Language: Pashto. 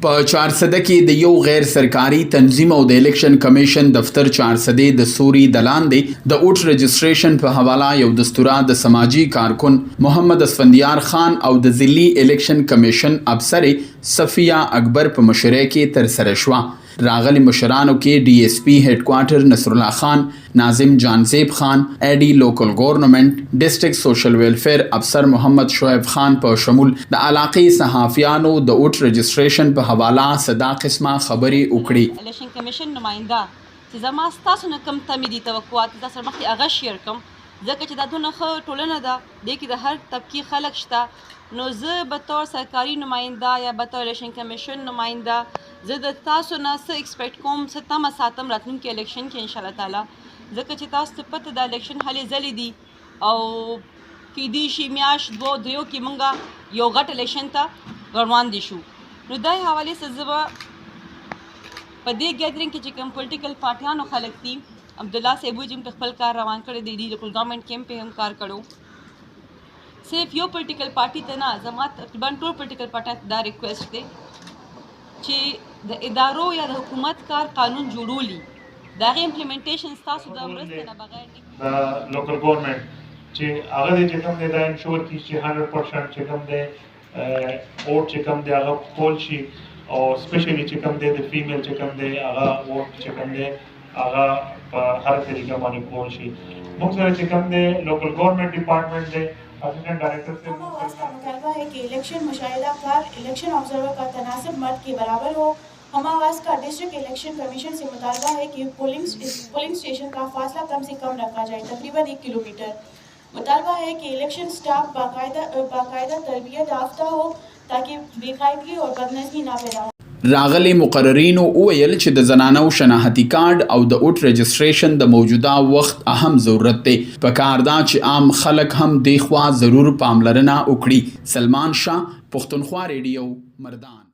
په چارسده کې د یو غیر سرکاري تنظیم او د الیکشن کمیشن دفتر چارسده د سوري د لاندې د اوټ رجسټریشن په حواله یو دستوره د سماجی کارکن محمد اسفندیار خان او د ضلعي الیکشن کمیشن افسر صفیه اکبر په مشرۍ کې تر سره شوه. راغلی مشرانو کې ډي اس پی هډ کوارټر نصر الله خان، ناظم جانزیب خان، ایڈی لوکل گورنمنٹ، ډسټریکټ سوشل ویلفیر افسر محمد شعیب خان په شمول د علاقې صحافیانو د اوټ رجسټریشن په حواله صدا قسمه خبرې وکړي. الیکشن کمیشن نماینده چې زما ستاسو نه کم تمې دي توقعات دا سره مخکې هغه شیر کوم ځکه چې دا دونه ښه ټولنه ده دې کې د هر طبقې خلک شته. نو زه به طور سرکاري نماینده یا به طور الیکشن کمیشن نماینده زه د تاسو نه څه ایکسپیکټ کوم، څه تمه ساتم راتلونکي الیکشن کې انشاءالله تعالی، ځکه چې تاسو ته پته د الیکشن هلې ځلې دي او کیدای شي میاشت دوه دریو کې موږ یو غټ الیکشن ته روان دي شو. نو دای حوالې سره زه به په دې ګیدرینګ کې چې کوم پولیټیکل پارټیانو خلک دي عبدالله صاحب چې په خپل کار روان کړی دی، لوکل ګورنمنټ کې هم کار کړو. صرف یو پولیټیکل پارټي ته نه، زما تقریبا ټول پولیټیکل پارټیانو ته دا ریکویسټ دی چې د ادارو یا د حکومت کار قانون جوړولی د هغې امپلیمنټیشن ستاسو د مرستې نه بغیر د لوکل ګورنمنټ چې هغه دی چې کوم دی دا انشور کړي چې 100% چې کوم دی ووټ چې کوم دی هغه پول شي او سپیشلی چې کوم دی د فیمیل چې کوم دی هغه ووټ چې کوم دی هغه په هر طریقه باندې پول شي. موږ سره چې کوم دی لوکل ګورنمنټ ډپارټمنٹ دی اسسٹنٹ ڈائریکٹر سے آواز کا مطالبہ ہے کہ الیکشن مشاہدہ کار الیکشن آبزرور کا تناسب مرد کے برابر ہو. ہم آواز کا ڈسٹرکٹ الیکشن کمیشن سے مطالبہ ہے کہ پولنگ اسٹیشن کا فاصلہ کم سے کم رکھا جائے، تقریباً 1 کلومیٹر. مطالبہ ہے کہ الیکشن سٹاف باقاعدہ تربیت یافتہ ہو تاکہ بے قاعدگی اور بدنظمی نہ پیدا ہو. راغلي مقررینو وویل چې د زنانو شناختی کارت او د اوټ رجسټریشن د موجوده وخت اهم ضرورت دی. پکار دا چې عام خلک هم دې خوا ضرور پاملرنه وکړي. سلمان شاه، پښتونخوا ریډیو، مردان.